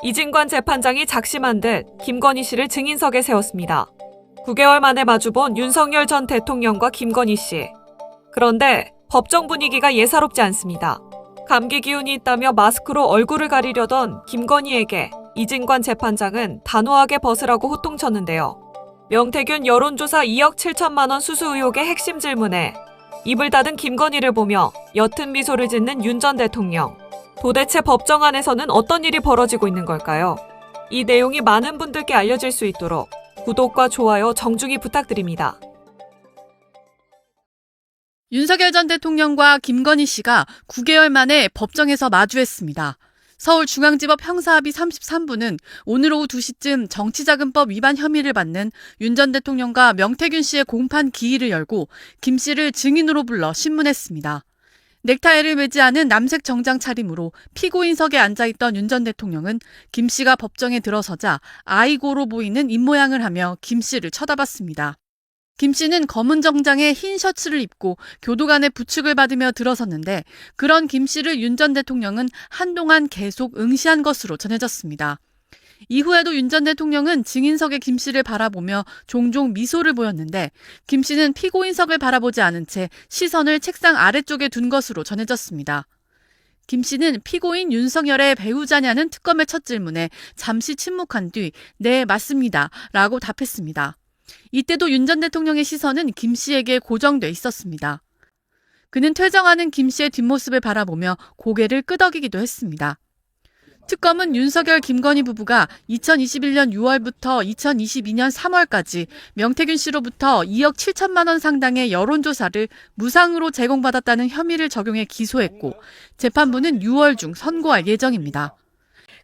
이진관 재판장이 작심한 듯 김건희 씨를 증인석에 세웠습니다. 9개월 만에 마주본 윤석열 전 대통령과 김건희 씨. 그런데 법정 분위기가 예사롭지 않습니다. 감기 기운이 있다며 마스크로 얼굴을 가리려던 김건희에게 이진관 재판장은 단호하게 벗으라고 호통쳤는데요. 명태균 여론조사 2억 7천만 원 수수 의혹의 핵심 질문에 입을 닫은 김건희를 보며 옅은 미소를 짓는 윤 전 대통령. 도대체 법정 안에서는 어떤 일이 벌어지고 있는 걸까요? 이 내용이 많은 분들께 알려질 수 있도록 구독과 좋아요 정중히 부탁드립니다. 윤석열 전 대통령과 김건희 씨가 9개월 만에 법정에서 마주했습니다. 서울중앙지법 형사합의 33부는 오늘 오후 2시쯤 정치자금법 위반 혐의를 받는 윤 전 대통령과 명태균 씨의 공판 기일을 열고 김 씨를 증인으로 불러 신문했습니다. 넥타이를 매지 않은 남색 정장 차림으로 피고인석에 앉아있던 윤 전 대통령은 김 씨가 법정에 들어서자 아이고로 보이는 입모양을 하며 김 씨를 쳐다봤습니다. 김 씨는 검은 정장에 흰 셔츠를 입고 교도관의 부축을 받으며 들어섰는데 그런 김 씨를 윤 전 대통령은 한동안 계속 응시한 것으로 전해졌습니다. 이후에도 윤 전 대통령은 증인석의 김 씨를 바라보며 종종 미소를 보였는데 김 씨는 피고인석을 바라보지 않은 채 시선을 책상 아래쪽에 둔 것으로 전해졌습니다. 김 씨는 피고인 윤석열의 배우자냐는 특검의 첫 질문에 잠시 침묵한 뒤 네, 맞습니다 라고 답했습니다. 이때도 윤 전 대통령의 시선은 김 씨에게 고정돼 있었습니다. 그는 퇴정하는 김 씨의 뒷모습을 바라보며 고개를 끄덕이기도 했습니다. 특검은 윤석열, 김건희 부부가 2021년 6월부터 2022년 3월까지 명태균 씨로부터 2억 7천만 원 상당의 여론조사를 무상으로 제공받았다는 혐의를 적용해 기소했고 재판부는 6월 중 선고할 예정입니다.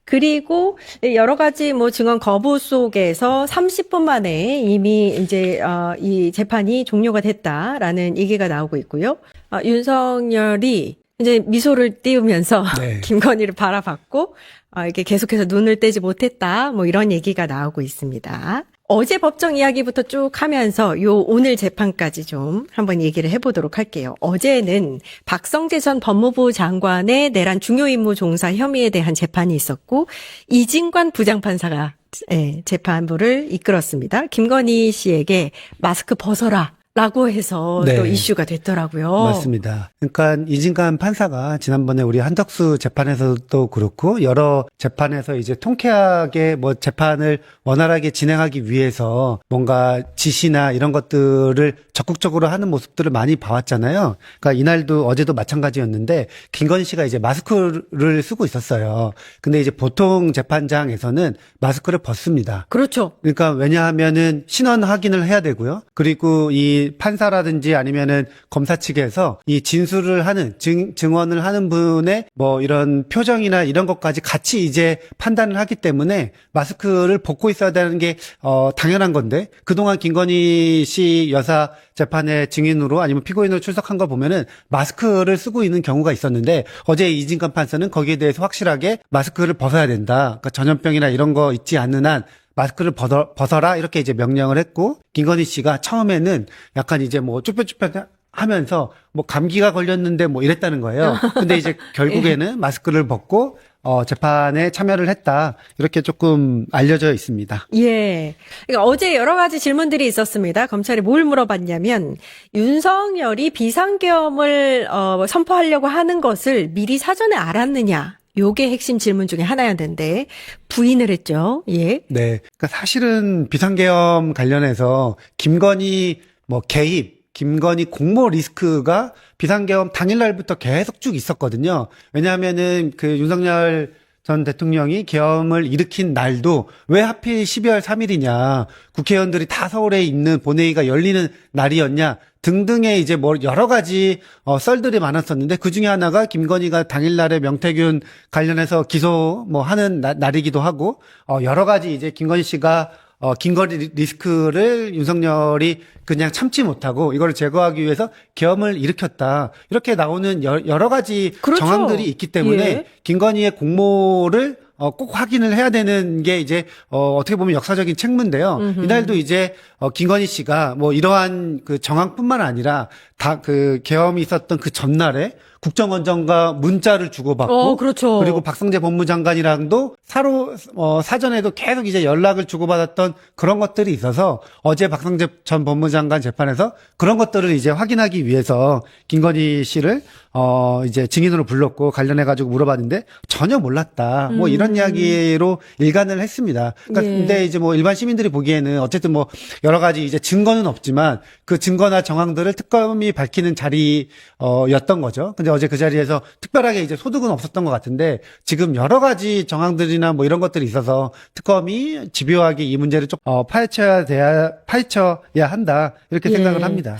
그리고 여러 가지 증언 거부 속에서 30분 만에 이미 이제 이 재판이 종료가 됐다라는 얘기가 나오고 있고요. 윤석열이 이제 미소를 띄우면서 네. 김건희를 바라봤고 이게 계속해서 눈을 떼지 못했다 이런 얘기가 나오고 있습니다. 어제 법정 이야기부터 쭉 하면서 오늘 재판까지 좀 한번 얘기를 해보도록 할게요. 어제는 박성재 전 법무부 장관의 내란 중요임무 종사 혐의에 대한 재판이 있었고 이진관 부장판사가 재판부를 이끌었습니다. 김건희 씨에게 마스크 벗어라 라고 해서 네. 또 이슈가 됐더라고요. 맞습니다. 그러니까 이진관 판사가 지난번에 우리 한덕수 재판에서도 그렇고 여러 재판에서 이제 통쾌하게 재판을 원활하게 진행하기 위해서 뭔가 지시나 이런 것들을 적극적으로 하는 모습들을 많이 봐왔잖아요. 그러니까 이날도 어제도 마찬가지였는데 김건희 씨가 이제 마스크를 쓰고 있었어요. 근데 이제 보통 재판장에서는 마스크를 벗습니다. 그렇죠. 그러니까 왜냐하면은 신원 확인을 해야 되고요. 그리고 이 판사라든지 아니면은 검사 측에서 이 진술을 하는 증언을 하는 분의 이런 표정이나 이런 것까지 같이 이제 판단을 하기 때문에 마스크를 벗고 있어야 되는 게 당연한 건데 그동안 김건희 씨 여사 재판의 증인으로 아니면 피고인으로 출석한 거 보면은 마스크를 쓰고 있는 경우가 있었는데 어제 이진관 판사는 거기에 대해서 확실하게 마스크를 벗어야 된다. 그러니까 전염병이나 이런 거 있지 않는 한 마스크를 벗어라 이렇게 이제 명령을 했고 김건희 씨가 처음에는 약간 이제 쭈뼛쭈뼛 하면서 감기가 걸렸는데 이랬다는 거예요. 근데 이제 결국에는 마스크를 벗고 재판에 참여를 했다. 이렇게 조금 알려져 있습니다. 예. 그러니까 어제 여러 가지 질문들이 있었습니다. 검찰이 뭘 물어봤냐면 윤석열이 비상계엄을 선포하려고 하는 것을 미리 사전에 알았느냐. 요게 핵심 질문 중에 하나였는데 부인을 했죠. 예. 네. 그러니까 사실은 비상계엄 관련해서 김건희 개입, 김건희 공모 리스크가 비상계엄 당일날부터 계속 쭉 있었거든요. 왜냐하면은 윤석열 전 대통령이 계엄을 일으킨 날도 왜 하필 12월 3일이냐, 국회의원들이 다 서울에 있는 본회의가 열리는 날이었냐 등등의 이제 여러 가지 썰들이 많았었는데 그 중에 하나가 김건희가 당일날에 명태균 관련해서 기소 하는 날이기도 하고 여러 가지 이제 김건희 씨가 김건희 리스크를 윤석열이 그냥 참지 못하고 이걸 제거하기 위해서 계엄을 일으켰다. 이렇게 나오는 여러 가지 그렇죠. 정황들이 있기 때문에 예. 김건희의 공모를 꼭 확인을 해야 되는 게 이제 어떻게 보면 역사적인 책무인데요. 이날도 이제 김건희 씨가 뭐 이러한 그 정황뿐만 아니라 다 그 계엄이 있었던 그 전날에 국정원장과 문자를 주고받고 그렇죠. 그리고 박성재 법무장관이랑도 사전에도 계속 이제 연락을 주고받았던 그런 것들이 있어서 어제 박성재 전 법무장관 재판에서 그런 것들을 이제 확인하기 위해서 김건희 씨를 이제 증인으로 불렀고 관련해가지고 물어봤는데 전혀 몰랐다. 뭐 이런 이야기로 일관을 했습니다. 그러니까 예. 근데 이제 뭐 일반 시민들이 보기에는 어쨌든 뭐 여러 가지 이제 증거는 없지만 그 증거나 정황들을 특검이 밝히는 자리였던 거죠. 근데 어제 그 자리에서 특별하게 이제 소득은 없었던 것 같은데 지금 여러 가지 정황들이나 뭐 이런 것들이 있어서 특검이 집요하게 이 문제를 좀 파헤쳐야 한다 이렇게 예. 생각을 합니다.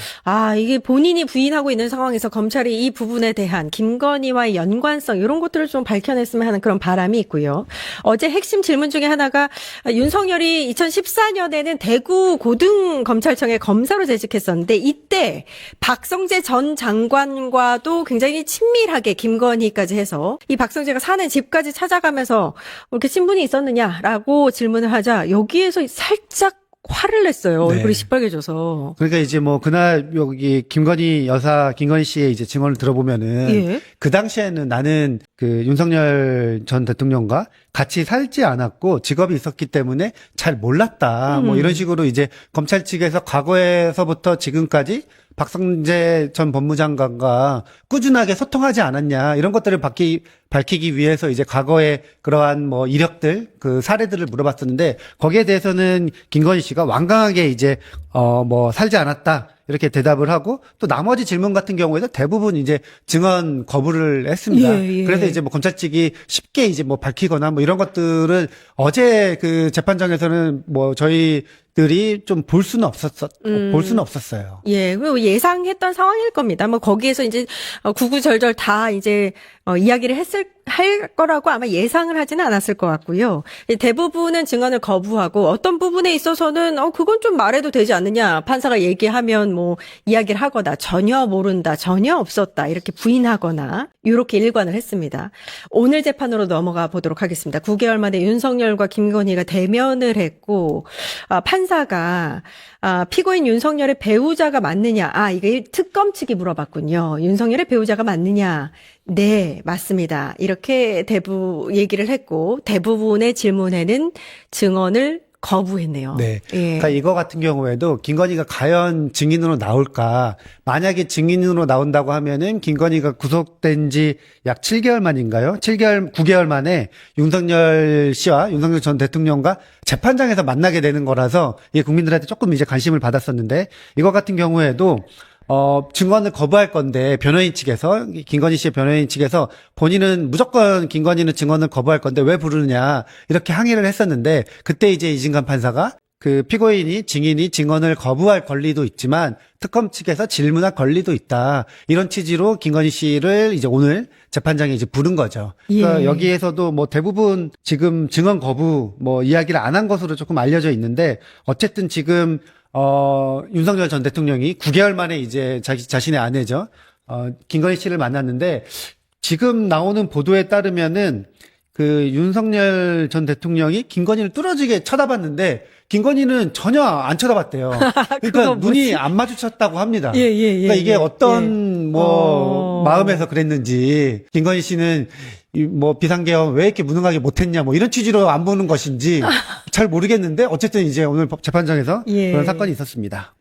이게 본인이 부인하고 있는 상황에서 검찰이 이 부분에 대한 김건희와의 연관성 이런 것들을 좀 밝혀냈으면 하는 그런 바람이 있고요. 어제 핵심 질문 중에 하나가 윤석열이 2014년에는 대구 고등검찰청에 검사로 재직했었는데 이때 박성재 전 장관과도 굉장히 친밀하게 김건희까지 해서 이 박성재가 사는 집까지 찾아가면서 이렇게 친분이 있었느냐라고 질문을 하자 여기에서 살짝 화를 냈어요. 네. 얼굴이 시뻘개져서. 그러니까 이제 뭐 그날 여기 김건희 씨의 이제 증언을 들어보면은 예. 그 당시에는 나는 그 윤석열 전 대통령과 같이 살지 않았고 직업이 있었기 때문에 잘 몰랐다. 뭐 이런 식으로 이제 검찰 측에서 과거에서부터 지금까지 박성재 전 법무장관과 꾸준하게 소통하지 않았냐 이런 것들을 밝히기 위해서 이제 과거의 그러한 뭐 이력들 그 사례들을 물어봤었는데 거기에 대해서는 김건희 씨가 완강하게 이제 뭐 살지 않았다 이렇게 대답을 하고 또 나머지 질문 같은 경우에도 대부분 이제 증언 거부를 했습니다. 예, 예. 그래서 이제 뭐 검찰 측이 쉽게 이제 뭐 밝히거나 뭐 이런 것들을 어제 그 재판장에서는 뭐 저희들이 좀 볼 수는 없었어요. 예, 그리고 예상했던 상황일 겁니다. 뭐 거기에서 이제 구구절절 다 이제 이야기를 할 거라고 아마 예상을 하지는 않았을 것 같고요. 대부분은 증언을 거부하고 어떤 부분에 있어서는 그건 좀 말해도 되지 않느냐. 판사가 얘기하면 뭐 이야기를 하거나 전혀 모른다, 전혀 없었다 이렇게 부인하거나 이렇게 일관을 했습니다. 오늘 재판으로 넘어가 보도록 하겠습니다. 9개월 만에 윤석열과 김건희가 대면을 했고 판사가 피고인 윤석열의 배우자가 맞느냐. 이게 특검 측이 물어봤군요. 윤석열의 배우자가 맞느냐. 네, 맞습니다. 이렇게 얘기를 했고 대부분의 질문에는 증언을 거부했네요. 네. 예. 그러니까 이거 같은 경우에도 김건희가 과연 증인으로 나올까? 만약에 증인으로 나온다고 하면은 김건희가 구속된 지 약 7개월 만인가요? 9개월 만에 윤석열 씨와 윤석열 전 대통령과 재판장에서 만나게 되는 거라서 이게 국민들한테 조금 이제 관심을 받았었는데 이거 같은 경우에도 증언을 거부할 건데 김건희 씨의 변호인 측에서 본인은 무조건 김건희는 증언을 거부할 건데 왜 부르느냐 이렇게 항의를 했었는데 그때 이제 이진관 판사가 그 증인이 증언을 거부할 권리도 있지만 특검 측에서 질문할 권리도 있다. 이런 취지로 김건희 씨를 이제 오늘 재판장에 이제 부른 거죠. 그러니까 예. 여기에서도 뭐 대부분 지금 증언 거부 뭐 이야기를 안 한 것으로 조금 알려져 있는데 어쨌든 지금 윤석열 전 대통령이 9개월 만에 이제 자신의 아내죠. 김건희 씨를 만났는데 지금 나오는 보도에 따르면은 그 윤석열 전 대통령이 김건희를 뚫어지게 쳐다봤는데 김건희는 전혀 안 쳐다봤대요. 그러니까 그거 뭐지? 눈이 안 마주쳤다고 합니다. 예. 그러니까 이게 예. 어떤 마음에서 그랬는지 김건희 씨는 뭐 비상계엄 왜 이렇게 무능하게 못했냐 뭐 이런 취지로 안 보는 것인지 잘 모르겠는데 어쨌든 이제 오늘 재판장에서 예. 그런 사건이 있었습니다.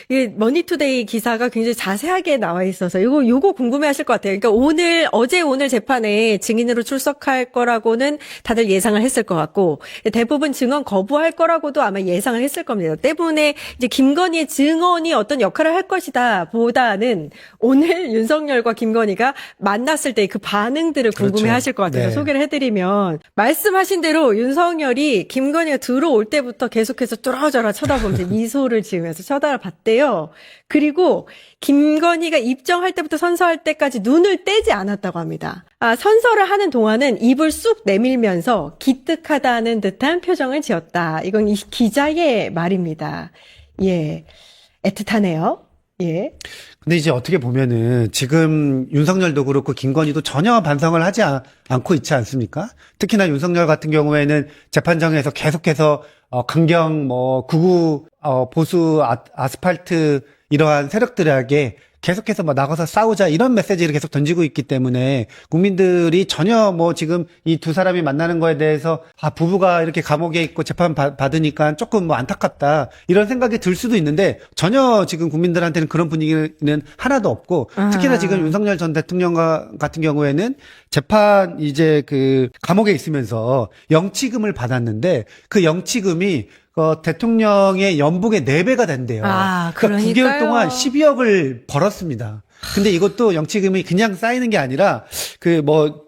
이 머니투데이 기사가 굉장히 자세하게 나와 있어서 요거 궁금해 하실 것 같아요. 그러니까 오늘 재판에 증인으로 출석할 거라고는 다들 예상을 했을 것 같고, 대부분 증언 거부할 거라고도 아마 예상을 했을 겁니다. 때문에 이제 김건희의 증언이 어떤 역할을 할 것이다 보다는 오늘 윤석열과 김건희가 만났을 때 그 반응들을 궁금해 그렇죠. 하실 것 같아서 네. 소개를 해드리면, 말씀하신 대로 윤석열이 김건희가 들어올 때부터 계속해서 쫄아쫄아 쳐다보면서 미소를 지으면서 쳐다봤대요. 그리고 김건희가 입정할 때부터 선서할 때까지 눈을 떼지 않았다고 합니다. 선서를 하는 동안은 입을 쑥 내밀면서 기특하다는 듯한 표정을 지었다. 이건 이 기자의 말입니다. 예, 애틋하네요. 예. 근데 이제 어떻게 보면은 지금 윤석열도 그렇고 김건희도 전혀 반성을 하지 않고 있지 않습니까? 특히나 윤석열 같은 경우에는 재판정에서 계속해서 강경 구구 보수 아스팔트 이러한 세력들에게 계속해서 나가서 싸우자 이런 메시지를 계속 던지고 있기 때문에 국민들이 전혀 지금 이 두 사람이 만나는 거에 대해서 부부가 이렇게 감옥에 있고 재판 받으니까 조금 안타깝다 이런 생각이 들 수도 있는데 전혀 지금 국민들한테는 그런 분위기는 하나도 없고 특히나 지금 윤석열 전 대통령 같은 경우에는 재판 이제 그 감옥에 있으면서 영치금을 받았는데 그 영치금이 대통령의 연봉의 4배가 된대요. 그러니까 9개월 동안 12억을 벌었습니다. 근데 이것도 영치금이 그냥 쌓이는 게 아니라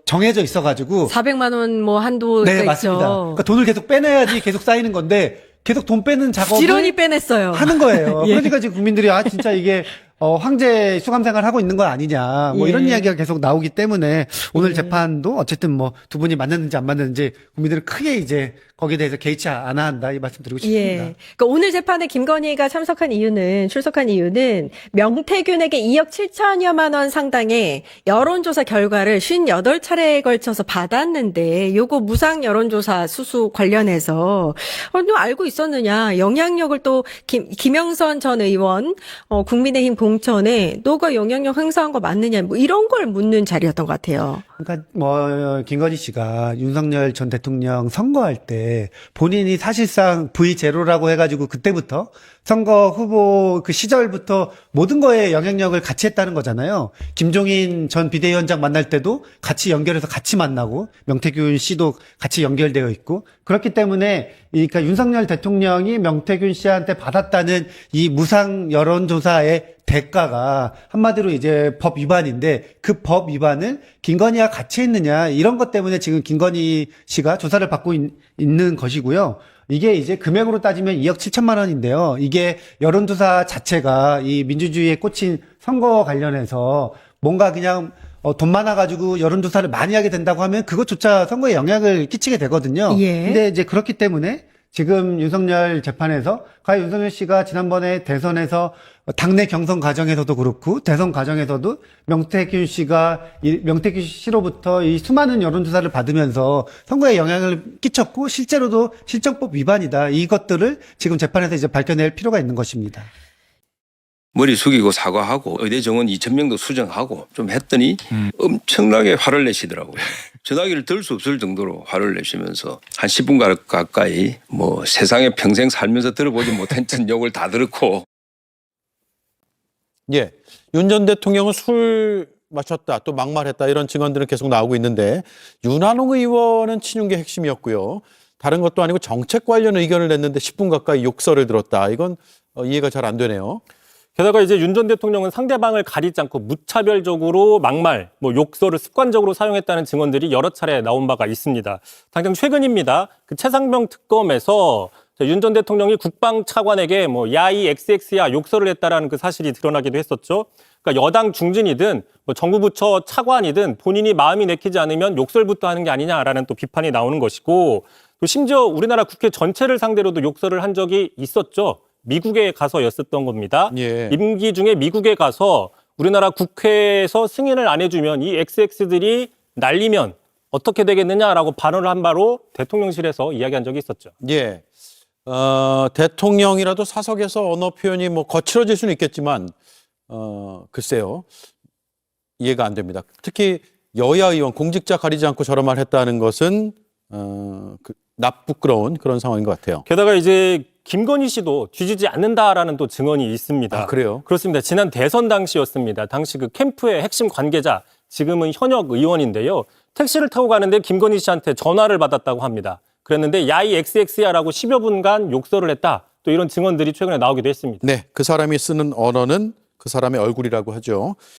정해져 있어가지고 400만 원 한도가 네, 있죠. 맞습니다. 그러니까 돈을 계속 빼내야지 계속 쌓이는 건데 계속 돈 빼는 작업을 지런히 빼냈어요. 하는 거예요. 예. 그러니까 지금 국민들이 진짜 이게 황제 수감 생활 하고 있는 건 아니냐. 이런 예. 이야기가 계속 나오기 때문에 오늘 재판도 어쨌든 두 분이 맞는지 안 맞는지 국민들은 크게 이제 거기에 대해서 개의치 않아야 한다 이 말씀 드리고 싶습니다. 예. 그러니까 오늘 재판에 김건희가 출석한 이유는 명태균에게 2억 7천여만 원 상당의 여론조사 결과를 58차례에 걸쳐서 받았는데 요거 무상 여론조사 수수 관련해서 너 알고 있었느냐. 영향력을 또 김영선 전 의원 국민의힘 공천에 너가 영향력 행사한 거 맞느냐 이런 걸 묻는 자리였던 것 같아요. 그러니까 김건희 씨가 윤석열 전 대통령 선거할 때 본인이 사실상 V0라고 해가지고 그때부터 선거 후보 그 시절부터 모든 거에 영향력을 같이 했다는 거잖아요. 김종인 전 비대위원장 만날 때도 같이 연결해서 같이 만나고 명태균 씨도 같이 연결되어 있고 그렇기 때문에 그러니까 윤석열 대통령이 명태균 씨한테 받았다는 이 무상 여론조사의 대가가 한마디로 이제 법 위반인데 그 법 위반을 김건희와 같이 했느냐 이런 것 때문에 지금 김건희 씨가 조사를 받고 있는 것이고요. 이게 이제 금액으로 따지면 2억 7천만 원인데요. 이게 여론조사 자체가 이 민주주의에 꽂힌 선거 관련해서 뭔가 그냥 돈 많아가지고 여론조사를 많이 하게 된다고 하면 그것조차 선거에 영향을 끼치게 되거든요. 예. 근데 이제 그렇기 때문에 지금 윤석열 재판에서 과연 윤석열 씨가 지난번에 대선에서 당내 경선 과정에서도 그렇고 대선 과정에서도 명태균 씨로부터 이 수많은 여론조사를 받으면서 선거에 영향을 끼쳤고 실제로도 실정법 위반이다. 이것들을 지금 재판에서 이제 밝혀낼 필요가 있는 것입니다. 머리 숙이고 사과하고 의대 정원 2,000명도 수정하고 좀 했더니 엄청나게 화를 내시더라고요. 전화기를 들 수 없을 정도로 화를 내시면서 한 10분 가까이 세상에 평생 살면서 들어보지 못한 욕을 다 들었고. 예. 윤 전 대통령은 술 마셨다, 또 막말했다 이런 증언들은 계속 나오고 있는데 윤한홍 의원은 치는 게 핵심이었고요. 다른 것도 아니고 정책 관련 의견을 냈는데 10분 가까이 욕설을 들었다. 이건 이해가 잘 안 되네요. 게다가 이제 윤 전 대통령은 상대방을 가리지 않고 무차별적으로 막말, 욕설을 습관적으로 사용했다는 증언들이 여러 차례 나온 바가 있습니다. 당장 최근입니다. 그 최상병 특검에서 윤 전 대통령이 국방차관에게 야이 XX야 욕설을 했다라는 그 사실이 드러나기도 했었죠. 그러니까 여당 중진이든 정부 부처 차관이든 본인이 마음이 내키지 않으면 욕설부터 하는 게 아니냐라는 또 비판이 나오는 것이고 또 심지어 우리나라 국회 전체를 상대로도 욕설을 한 적이 있었죠. 미국에 가서였었던 겁니다. 예. 임기 중에 미국에 가서 우리나라 국회에서 승인을 안 해주면 이 XX들이 날리면 어떻게 되겠느냐라고 발언을 한 바로 대통령실에서 이야기한 적이 있었죠. 예. 대통령이라도 사석에서 언어 표현이 거칠어질 수는 있겠지만, 글쎄요. 이해가 안 됩니다. 특히 여야 의원, 공직자 가리지 않고 저런 말 했다는 것은, 납부끄러운 그런 상황인 것 같아요. 게다가 이제 김건희 씨도 뒤지지 않는다라는 또 증언이 있습니다. 아, 그래요? 그렇습니다. 지난 대선 당시였습니다. 당시 그 캠프의 핵심 관계자, 지금은 현역 의원인데요. 택시를 타고 가는데 김건희 씨한테 전화를 받았다고 합니다. 그랬는데 야이 XX야라고 10여 분간 욕설을 했다. 또 이런 증언들이 최근에 나오기도 했습니다. 네. 그 사람이 쓰는 언어는 그 사람의 얼굴이라고 하죠.